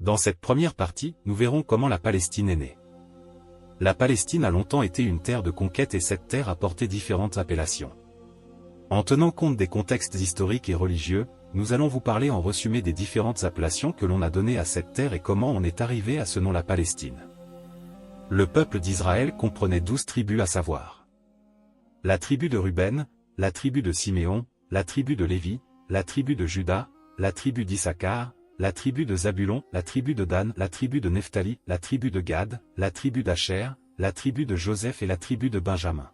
Dans cette première partie, nous verrons comment la Palestine est née. La Palestine a longtemps été une terre de conquête et cette terre a porté différentes appellations. En tenant compte des contextes historiques et religieux, nous allons vous parler en résumé des différentes appellations que l'on a données à cette terre et comment on est arrivé à ce nom la Palestine. Le peuple d'Israël comprenait 12 tribus à savoir. La tribu de Ruben, la tribu de Siméon, la tribu de Lévi, la tribu de Juda, la tribu d'Issachar, la tribu de Zabulon, la tribu de Dan, la tribu de Nephtali, la tribu de Gad, la tribu d'Asher, la tribu de Joseph et la tribu de Benjamin.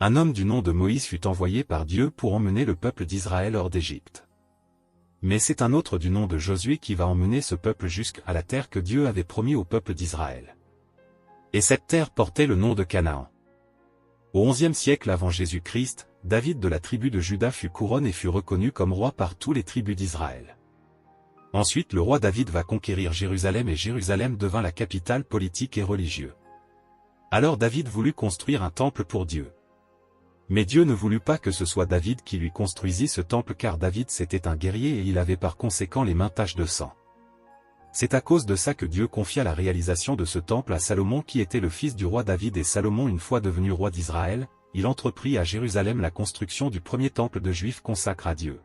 Un homme du nom de Moïse fut envoyé par Dieu pour emmener le peuple d'Israël hors d'Égypte. Mais c'est un autre du nom de Josué qui va emmener ce peuple jusqu'à la terre que Dieu avait promis au peuple d'Israël. Et cette terre portait le nom de Canaan. Au XIe siècle avant Jésus-Christ, David de la tribu de Juda fut couronné et fut reconnu comme roi par tous les tribus d'Israël. Ensuite le roi David va conquérir Jérusalem et Jérusalem devint la capitale politique et religieuse. Alors David voulut construire un temple pour Dieu. Mais Dieu ne voulut pas que ce soit David qui lui construisit ce temple car David c'était un guerrier et il avait par conséquent les mains tachées de sang. C'est à cause de ça que Dieu confia la réalisation de ce temple à Salomon qui était le fils du roi David et Salomon une fois devenu roi d'Israël, il entreprit à Jérusalem la construction du premier temple de Juifs consacré à Dieu.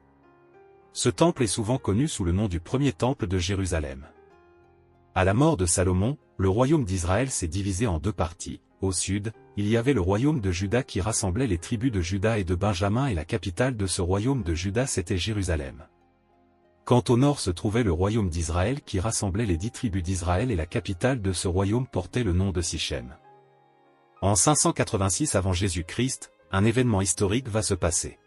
Ce temple est souvent connu sous le nom du premier temple de Jérusalem. À la mort de Salomon, le royaume d'Israël s'est divisé en deux parties. Au sud, il y avait le royaume de Juda qui rassemblait les tribus de Juda et de Benjamin et la capitale de ce royaume de Juda c'était Jérusalem. Quant au nord se trouvait le royaume d'Israël qui rassemblait les 10 tribus d'Israël et la capitale de ce royaume portait le nom de Sichem. En 586 avant Jésus-Christ, un événement historique va se passer.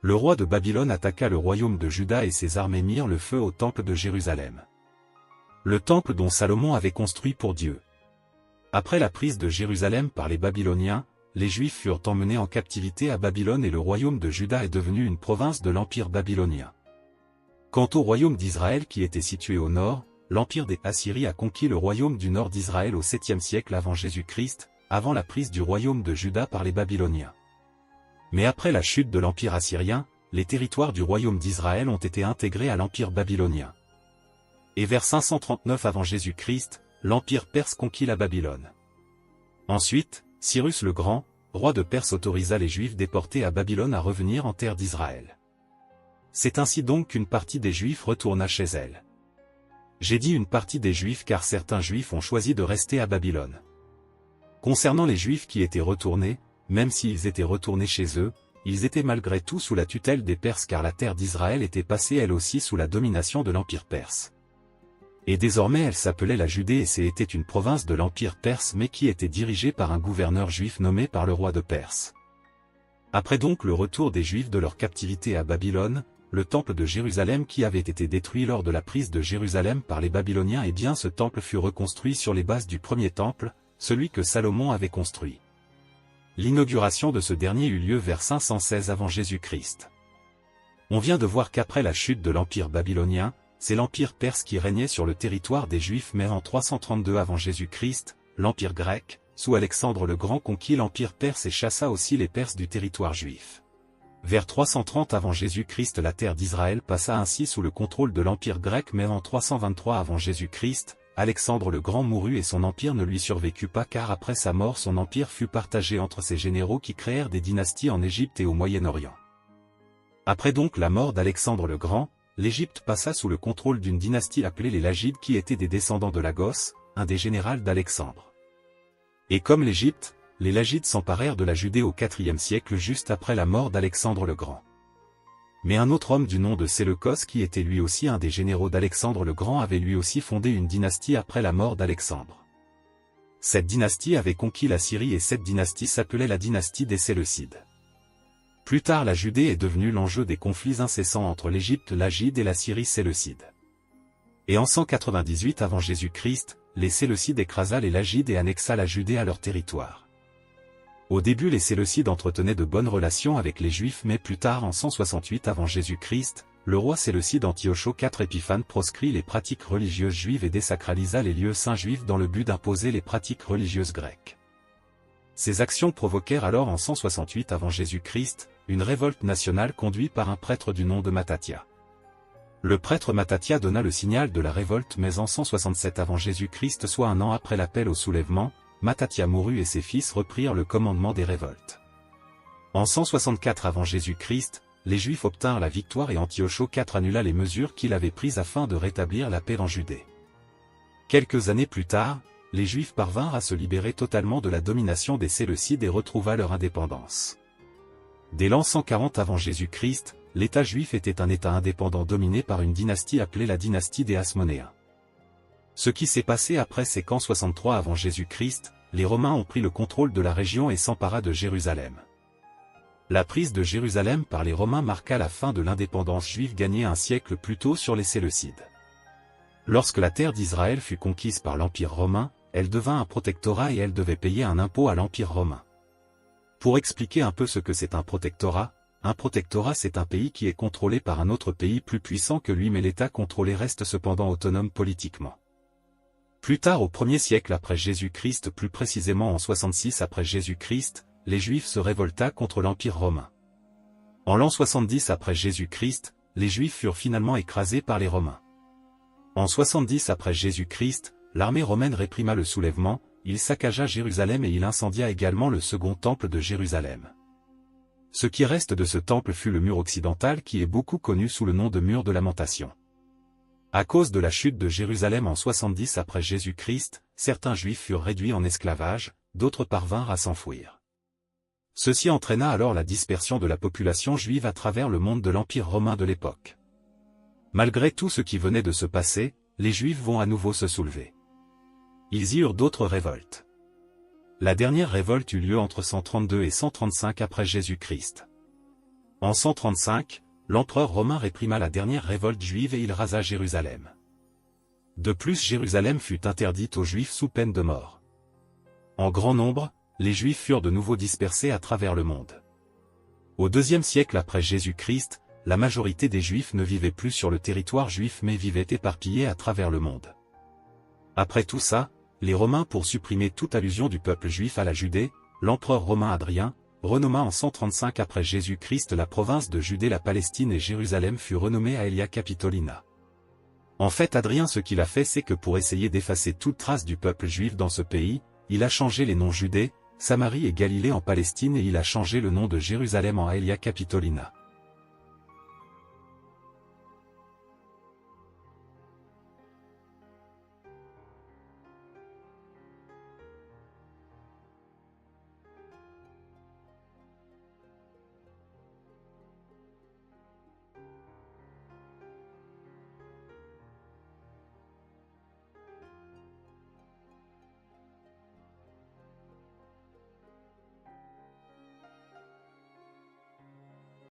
Le roi de Babylone attaqua le royaume de Juda et ses armées mirent le feu au temple de Jérusalem. Le temple dont Salomon avait construit pour Dieu. Après la prise de Jérusalem par les Babyloniens, les Juifs furent emmenés en captivité à Babylone et le royaume de Juda est devenu une province de l'Empire babylonien. Quant au royaume d'Israël qui était situé au nord, l'Empire des Assyries a conquis le royaume du nord d'Israël au 7e siècle avant Jésus-Christ, avant la prise du royaume de Juda par les Babyloniens. Mais après la chute de l'Empire assyrien, les territoires du royaume d'Israël ont été intégrés à l'Empire babylonien. Et vers 539 avant Jésus-Christ, l'Empire perse conquit la Babylone. Ensuite, Cyrus le Grand, roi de Perse autorisa les Juifs déportés à Babylone à revenir en terre d'Israël. C'est ainsi donc qu'une partie des Juifs retourna chez elle. J'ai dit une partie des Juifs car certains Juifs ont choisi de rester à Babylone. Concernant les Juifs qui étaient retournés, même s'ils étaient retournés chez eux, ils étaient malgré tout sous la tutelle des Perses car la terre d'Israël était passée elle aussi sous la domination de l'Empire perse. Et désormais elle s'appelait la Judée et c'était une province de l'Empire perse mais qui était dirigée par un gouverneur juif nommé par le roi de Perse. Après donc le retour des Juifs de leur captivité à Babylone, le temple de Jérusalem qui avait été détruit lors de la prise de Jérusalem par les Babyloniens et bien ce temple fut reconstruit sur les bases du premier temple, celui que Salomon avait construit. L'inauguration de ce dernier eut lieu vers 516 avant Jésus-Christ. On vient de voir qu'après la chute de l'Empire babylonien, c'est l'Empire perse qui régnait sur le territoire des Juifs mais en 332 avant Jésus-Christ, l'Empire grec, sous Alexandre le Grand conquit l'Empire perse et chassa aussi les Perses du territoire juif. Vers 330 avant Jésus-Christ la terre d'Israël passa ainsi sous le contrôle de l'Empire grec mais en 323 avant Jésus-Christ, Alexandre le Grand mourut et son empire ne lui survécut pas car après sa mort son empire fut partagé entre ses généraux qui créèrent des dynasties en Égypte et au Moyen-Orient. Après donc la mort d'Alexandre le Grand, l'Égypte passa sous le contrôle d'une dynastie appelée les Lagides qui étaient des descendants de Lagos, un des généraux d'Alexandre. Et comme l'Égypte, les Lagides s'emparèrent de la Judée au IVe siècle juste après la mort d'Alexandre le Grand. Mais un autre homme du nom de Séleucos qui était lui aussi un des généraux d'Alexandre le Grand avait lui aussi fondé une dynastie après la mort d'Alexandre. Cette dynastie avait conquis la Syrie et cette dynastie s'appelait la dynastie des Séleucides. Plus tard la Judée est devenue l'enjeu des conflits incessants entre l'Égypte lagide et la Syrie séleucide. Et en 198 avant Jésus-Christ, les Séleucides écrasa les Lagides et annexa la Judée à leur territoire. Au début les Séleucides entretenaient de bonnes relations avec les Juifs mais plus tard en 168 avant Jésus-Christ, le roi séleucide Antioche IV Épiphane proscrit les pratiques religieuses juives et désacralisa les lieux saints juifs dans le but d'imposer les pratiques religieuses grecques. Ces actions provoquèrent alors en 168 avant Jésus-Christ, une révolte nationale conduite par un prêtre du nom de Mattathia. Le prêtre Mattathias donna le signal de la révolte mais en 167 avant Jésus-Christ, soit un an après l'appel au soulèvement, Mattathias mourut et ses fils reprirent le commandement des révoltes. En 164 avant Jésus-Christ, les Juifs obtinrent la victoire et Antioche IV annula les mesures qu'il avait prises afin de rétablir la paix en Judée. Quelques années plus tard, les Juifs parvinrent à se libérer totalement de la domination des Séleucides et retrouvèrent leur indépendance. Dès l'an 140 avant Jésus-Christ, l'État juif était un État indépendant dominé par une dynastie appelée la dynastie des Hasmonéens. Ce qui s'est passé après c'est qu'en 63 avant Jésus-Christ, les Romains ont pris le contrôle de la région et s'empara de Jérusalem. La prise de Jérusalem par les Romains marqua la fin de l'indépendance juive gagnée un siècle plus tôt sur les Séleucides. Lorsque la terre d'Israël fut conquise par l'Empire romain, elle devint un protectorat et elle devait payer un impôt à l'Empire romain. Pour expliquer un peu ce que c'est un protectorat c'est un pays qui est contrôlé par un autre pays plus puissant que lui mais l'État contrôlé reste cependant autonome politiquement. Plus tard au 1er siècle après Jésus-Christ, plus précisément en 66 après Jésus-Christ, les Juifs se révolta contre l'Empire romain. En l'an 70 après Jésus-Christ, les Juifs furent finalement écrasés par les Romains. En 70 après Jésus-Christ, l'armée romaine réprima le soulèvement, il saccagea Jérusalem et il incendia également le second temple de Jérusalem. Ce qui reste de ce temple fut le mur occidental qui est beaucoup connu sous le nom de mur de lamentation. À cause de la chute de Jérusalem en 70 après Jésus-Christ, certains Juifs furent réduits en esclavage, d'autres parvinrent à s'enfuir. Ceci entraîna alors la dispersion de la population juive à travers le monde de l'Empire romain de l'époque. Malgré tout ce qui venait de se passer, les Juifs vont à nouveau se soulever. Ils y eurent d'autres révoltes. La dernière révolte eut lieu entre 132 et 135 après Jésus-Christ. En 135, l'empereur romain réprima la dernière révolte juive et il rasa Jérusalem. De plus, Jérusalem fut interdite aux Juifs sous peine de mort. En grand nombre, les Juifs furent de nouveau dispersés à travers le monde. Au IIe siècle après Jésus-Christ, la majorité des Juifs ne vivaient plus sur le territoire juif mais vivaient éparpillés à travers le monde. Après tout ça, les Romains pour supprimer toute allusion du peuple juif à la Judée, l'empereur romain Hadrien, renomma en 135 après Jésus-Christ la province de Judée la Palestine et Jérusalem fut renommée Aelia Capitolina. En fait Hadrien ce qu'il a fait c'est que pour essayer d'effacer toute trace du peuple juif dans ce pays, il a changé les noms Judée, Samarie et Galilée en Palestine et il a changé le nom de Jérusalem en Aelia Capitolina.